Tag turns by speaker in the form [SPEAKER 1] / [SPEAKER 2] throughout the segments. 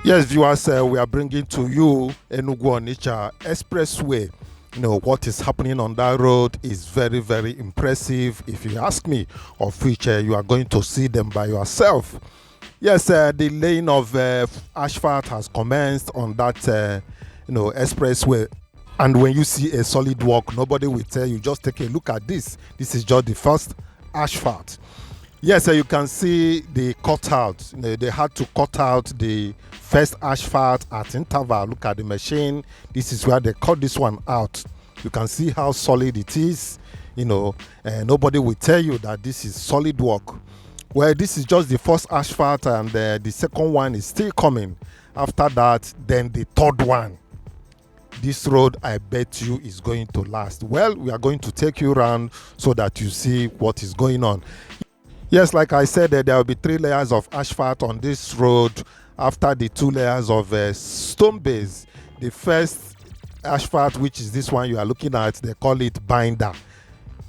[SPEAKER 1] Yes, viewers, we are bringing to you Enugu-Onitsha expressway. What is happening on that road is very, very impressive, if you ask me, of which you are going to see them by yourself. Yes, the laying of asphalt has commenced on that, expressway. And when you see a solid walk, nobody will tell you, just take a look at this. This is just the first asphalt. Yes, you can see the cutout. They had to cut out the first asphalt at interval. Look at the machine. This is where they cut this one out. You can see how solid it is. Nobody will tell you that this is solid work. Well, this is just the first asphalt, and the second one is still coming. After that, then the third one. This road, I bet you, is going to last. Well, we are going to take you around so that you see what is going on. Yes, like I said, there will be 3 layers of asphalt on this road after the 2 layers of stone base. The first asphalt, which is this one you are looking at, they call it binder.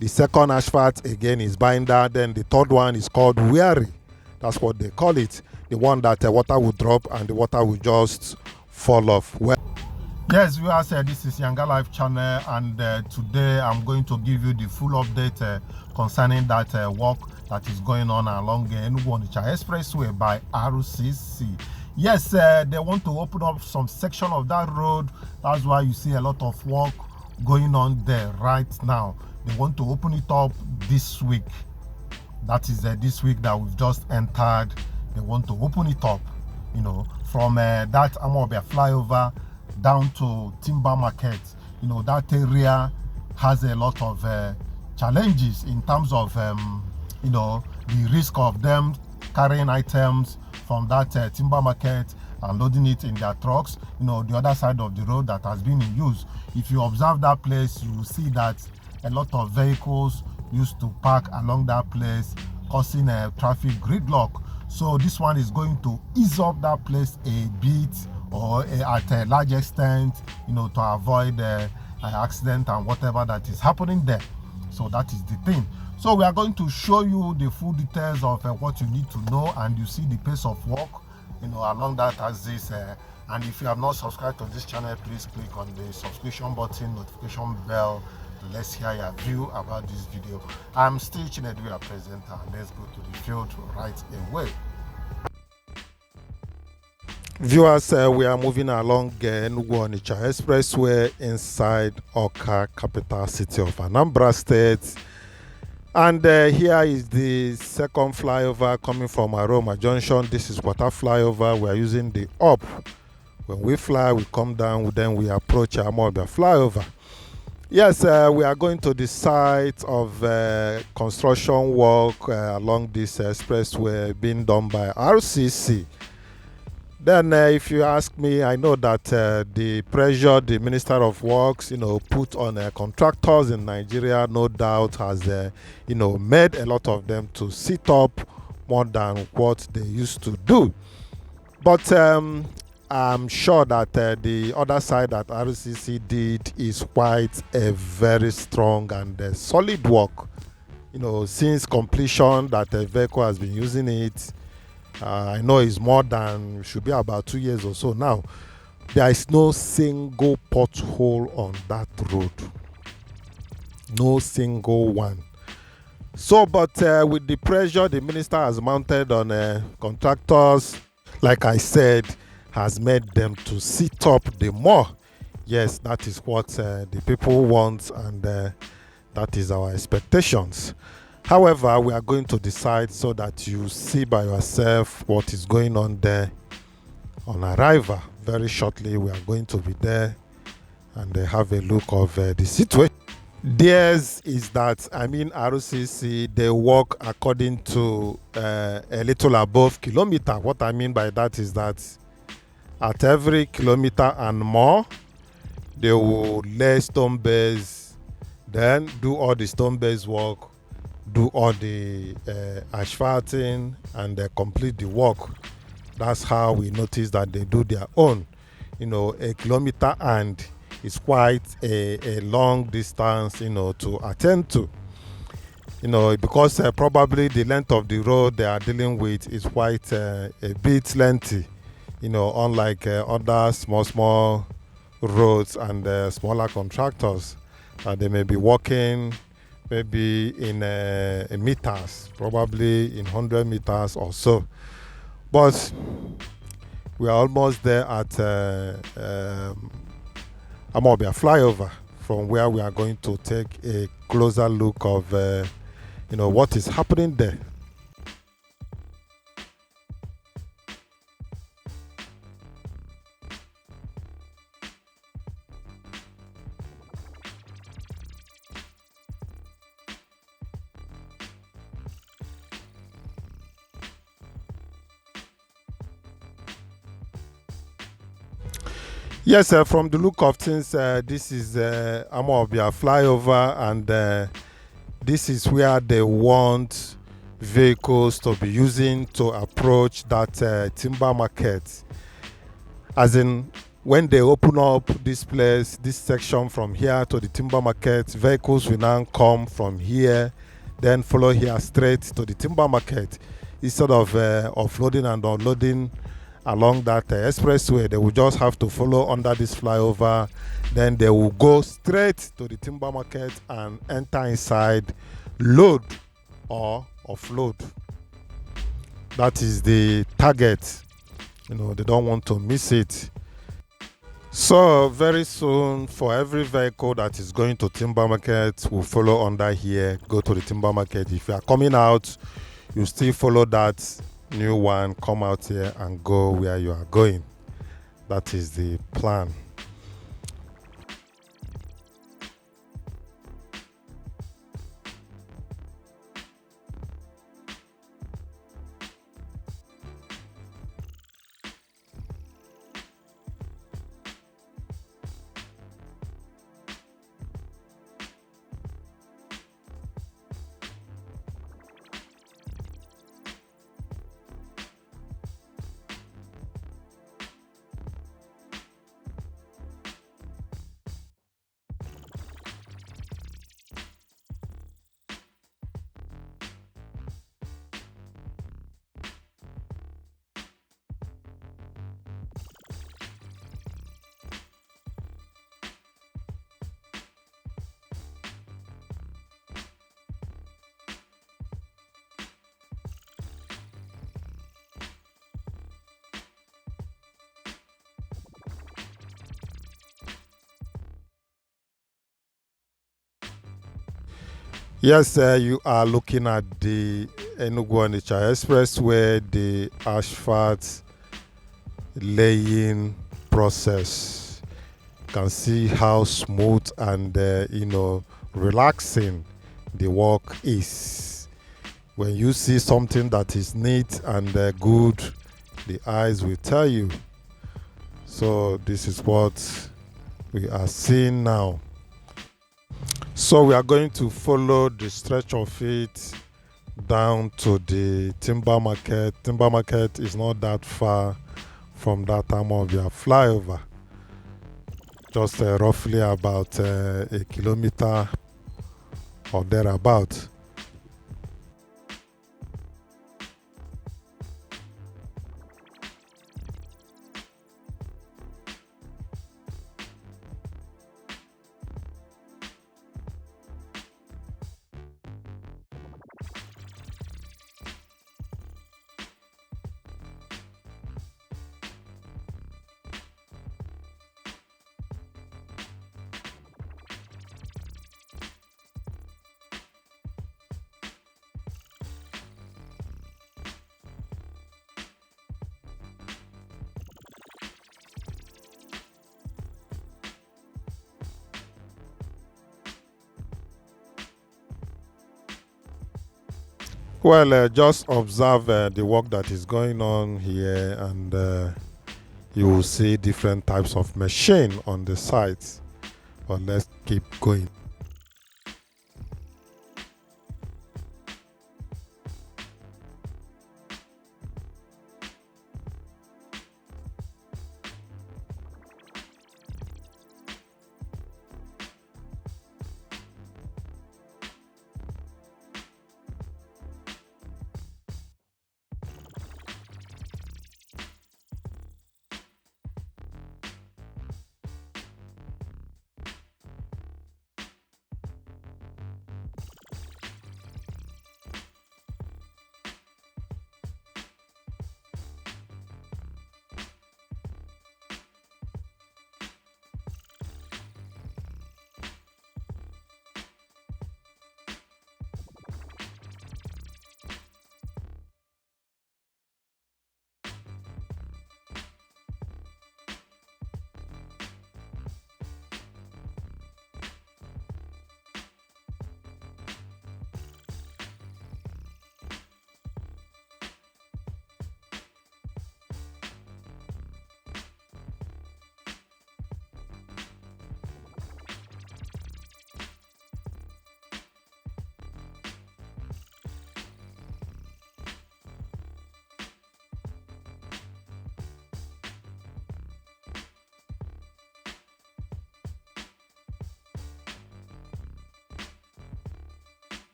[SPEAKER 1] The second asphalt, again, is binder. Then the third one is called weary. That's what they call it. The one that water will drop and the water will just fall off. Well, yes, viewers, this is YangaLife channel, and today I'm going to give you the full update concerning that work that is going on along Enugu-Onitsha expressway by RCC. Yes, they want to open up some section of that road. That's why you see a lot of work going on there right now. They want to open it up this week. That is this week that we've just entered. They want to open it up, from that Anambra flyover down to Timber Market. That area has a lot of challenges in terms of the risk of them carrying items from that Timber Market and loading it in their trucks, the other side of the road that has been in use. If you observe that place, you will see that a lot of vehicles used to park along that place, causing a traffic gridlock. So this one is going to ease up that place a bit, or at a large extent, to avoid accident and whatever that is happening there. So that is the thing. So we are going to show you the full details of what you need to know, and you see the pace of work, along that axis. And if you have not subscribed to this channel, please click on the subscription button, notification bell. Let's hear your view about this video. I'm still Chinedu, your presenter. Let's go to the field right away. Viewers, we are moving along Enugu-Onitsha expressway inside Awka, capital city of Anambra State. And here is the second flyover coming from Aroma Junction. This is water flyover. We are using the up. When we fly, we come down, then we approach Anambra flyover. Yes, we are going to the site of construction work along this expressway being done by RCC. Then if you ask me, I know that the pressure the Minister of Works, put on contractors in Nigeria, no doubt has, made a lot of them to sit up more than what they used to do. But I'm sure that the other side that RCC did is quite a very strong and solid work. Since completion that a vehicle has been using it, I know it's more than, should be about 2 years or so now. There is no single pothole on that road. No single one. So, but with the pressure the minister has mounted on contractors, like I said, has made them to sit up the more. Yes, that is what the people want, and that is our expectations. However, we are going to decide so that you see by yourself what is going on there on arrival. Very shortly, we are going to be there and have a look of the situation. Theirs is that, RCC, they work according to a little above kilometer. What I mean by that is that at every kilometer and more, they will lay stone base, then do all the stone base work, do all the asphalting, and complete the work. That's how we notice that they do their own. A kilometer and is quite a long distance, to attend to. Because probably the length of the road they are dealing with is quite a bit lengthy. unlike other small roads and smaller contractors, they may be working maybe in meters, probably in 100 meters or so. But we are almost there at Amobia flyover, from where we are going to take a closer look of what is happening there. Yes, from the look of things, this is Amobia flyover, and this is where they want vehicles to be using to approach that timber market. As in, when they open up this place, this section from here to the timber market, vehicles will now come from here, then follow here straight to the timber market, instead of offloading and unloading along that expressway. They will just have to follow under this flyover, then they will go straight to the timber market and enter inside, load or offload. That is the target. They don't want to miss it. So very soon, for every vehicle that is going to timber market, will follow under here, go to the timber market. If you are coming out, you still follow that new one, come out here and go where you are going. That is the plan. Yes, you are looking at the Enugu-Onitsha expressway, the asphalt laying process. You can see how smooth and relaxing the work is. When you see something that is neat and good, the eyes will tell you. So this is what we are seeing now. So we are going to follow the stretch of it down to the timber market. Timber market is not that far from that Amobia flyover, just roughly about a kilometer or thereabout. Well, just observe the work that is going on here, and you will see different types of machine on the site. But let's keep going.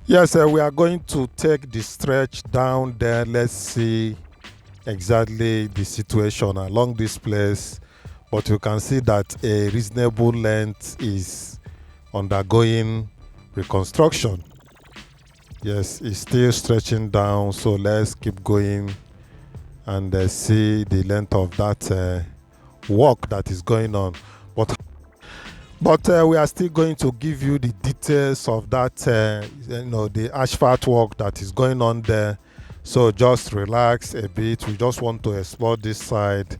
[SPEAKER 1] Yes, we are going to take the stretch down there. Let's see exactly the situation along this place. But you can see that a reasonable length is undergoing reconstruction. Yes, it's still stretching down. So let's keep going and see the length of that work that is going on. But we are still going to give you the details of that, the asphalt work that is going on there. So just relax a bit. We just want to explore this side.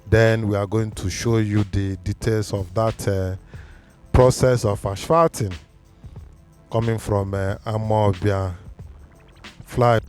[SPEAKER 1] Then we are going to show you the details of that process of asphalting coming from Amobia Fly.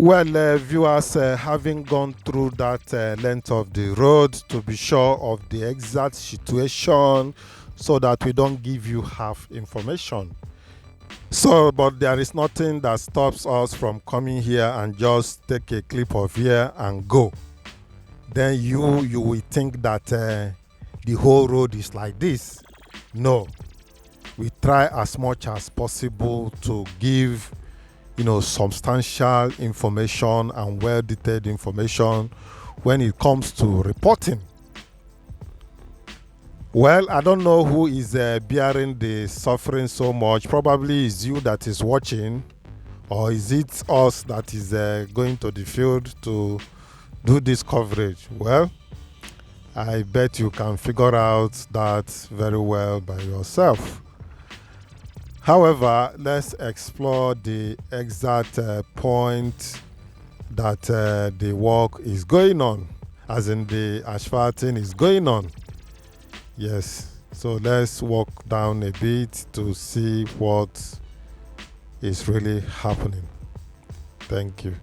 [SPEAKER 1] Well, viewers, having gone through that length of the road to be sure of the exact situation so that we don't give you half information. So, but there is nothing that stops us from coming here and just take a clip of here and go. Then you will think that the whole road is like this. No, we try as much as possible to give substantial information and well-detailed information when it comes to reporting. Well, I don't know who is bearing the suffering so much. Probably it's you that is watching, or is it us that is going to the field to do this coverage? Well, I bet you can figure out that very well by yourself. However, let's explore the exact point that the work is going on, as in the asphalting is going on. Yes, so let's walk down a bit to see what is really happening. Thank you.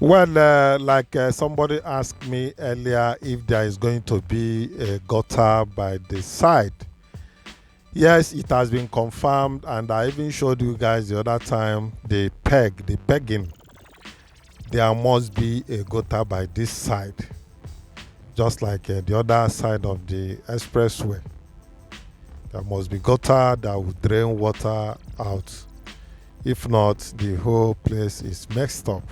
[SPEAKER 1] Well, like somebody asked me earlier if there is going to be a gutter by the side. Yes, it has been confirmed, and I even showed you guys the other time the pegging. There must be a gutter by this side, just like the other side of the expressway. There must be gutter that will drain water out. If not, the whole place is messed up.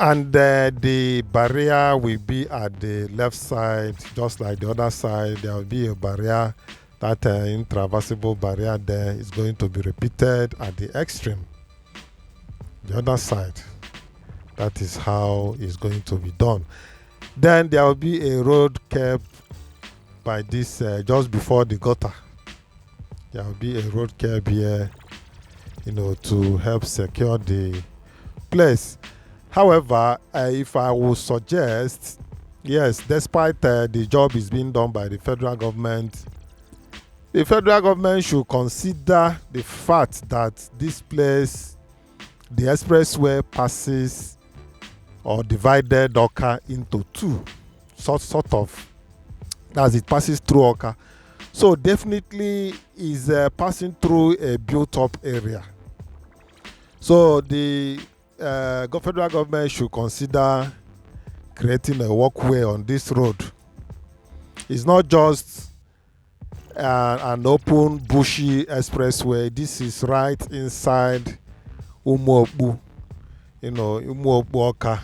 [SPEAKER 1] And the barrier will be at the left side, just like the other side. There will be a barrier, that intraversible barrier there is going to be repeated at the extreme, the other side. That is how it's going to be done. Then there will be a road curb by this, just before the gutter. There will be a road curb here, to help secure the place. However, if I would suggest, yes, despite the job is being done by the federal government should consider the fact that this place, the expressway, passes or divided Awka into two, sort of, as it passes through Awka. So definitely is passing through a built-up area. So the federal government should consider creating a walkway on this road. It's not just an open bushy expressway. This is right inside Umuokpu, Umuokpu Awka.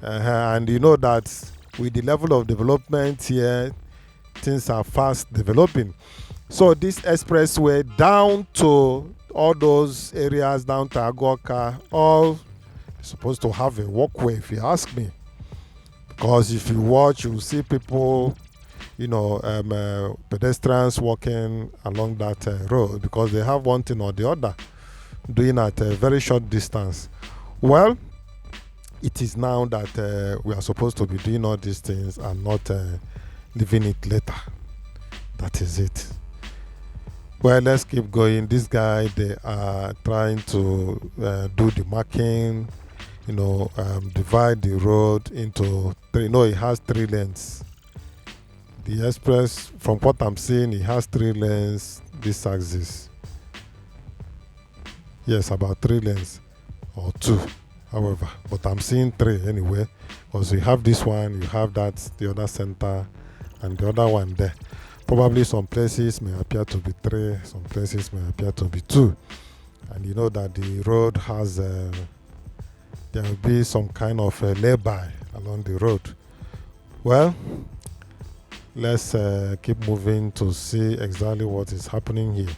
[SPEAKER 1] And you know that with the level of development here, things are fast developing. So this expressway down to all those areas down to Awka, all supposed to have a walkway, if you ask me. Because if you watch, you will see people, pedestrians walking along that road, because they have one thing or the other doing at a very short distance. Well, it is now that we are supposed to be doing all these things and not leaving it later. That is it. Well, let's keep going. This guy, they are trying to do the marking, divide the road into three. No, it has 3 lanes. The express, from what I'm seeing, it has 3 lanes. This axis, yes, about 3 lanes or two, however, but I'm seeing 3 anyway, because you have this one, you have that, the other center, and the other one there. Probably some places may appear to be 3, some places may appear to be 2, and you know that the road has there will be some kind of lay-by along the road. Well, let's keep moving to see exactly what is happening here.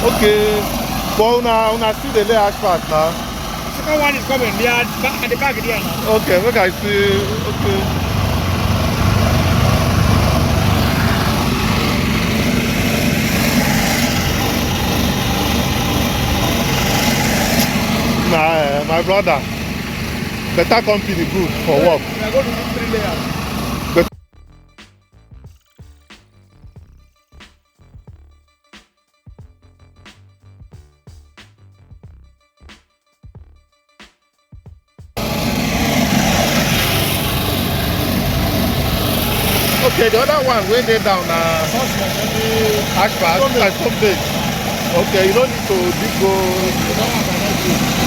[SPEAKER 1] Okay. But una see the lay asphalt now.
[SPEAKER 2] Second one is coming. They are at the back there now.
[SPEAKER 1] Okay, look I see. Okay. Nah, my brother. Better company good for work.
[SPEAKER 2] We are going to do 3 layers.
[SPEAKER 1] Okay, the other one way they down asphalt and some base. Okay, you don't need to dig go.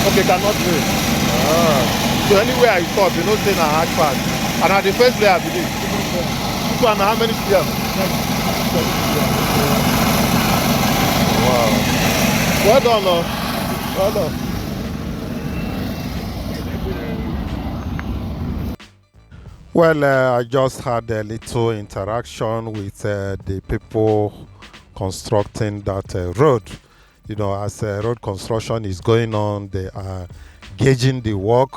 [SPEAKER 1] Okay, cannot drill. So anywhere I stop, you know, say na asphalt. And at the first layer, I believe. This one, how many stairs? Wow. Well done, well done. Well, I just had a little interaction with the people constructing that road. You know, as road construction is going on, they are gauging the work,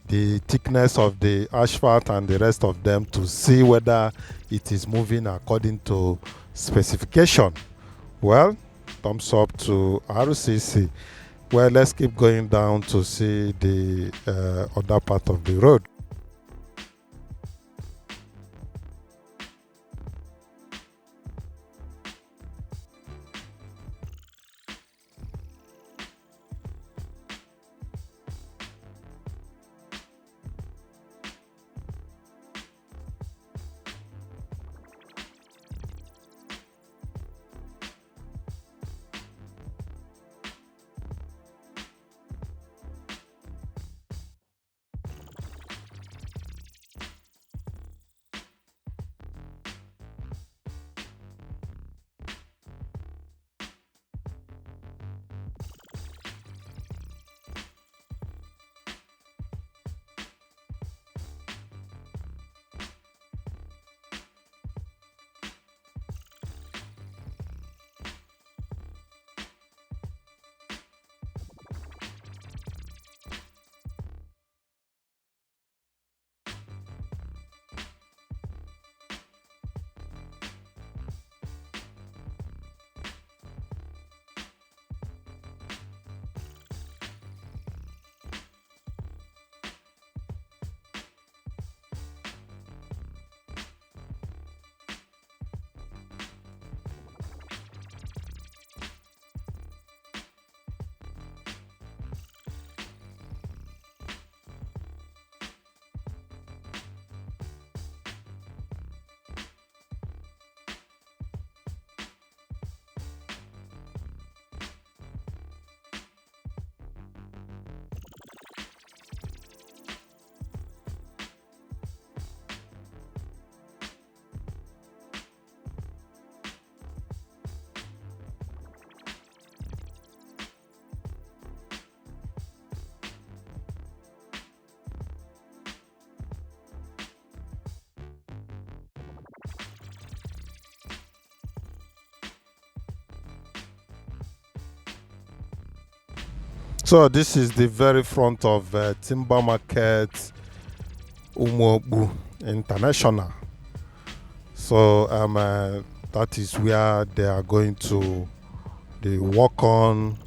[SPEAKER 1] the thickness of the asphalt and the rest of them to see whether it is moving according to specification. Well, thumbs up to RCC. Well, let's keep going down to see the other part of the road. So this is the very front of Timber Market Umuobu International. So that is where they are going to work on,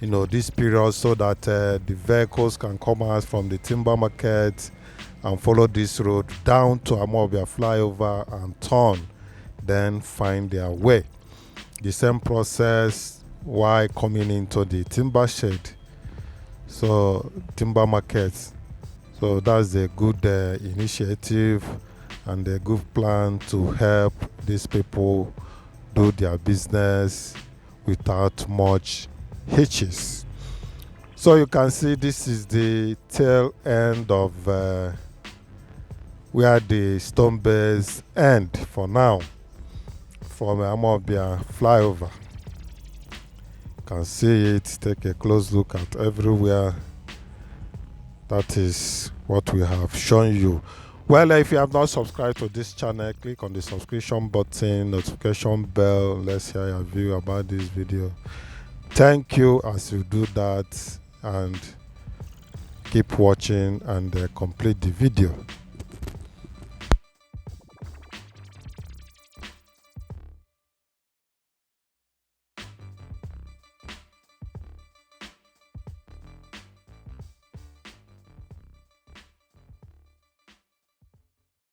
[SPEAKER 1] you know, this period so that the vehicles can come out from the Timber Market and follow this road down to Amobia flyover and turn, then find their way. The same process while coming into the timber shed. So timber markets. So that's a good initiative and a good plan to help these people do their business without much hitches. So you can see this is the tail end of where the stone base end for now from Amobia flyover. You can see it, take a close look at everywhere. That is what we have shown you. Well, if you have not subscribed to this channel, click on the subscription button, notification bell. Let's hear your view about this video. Thank you as you do that, and keep watching and complete the video.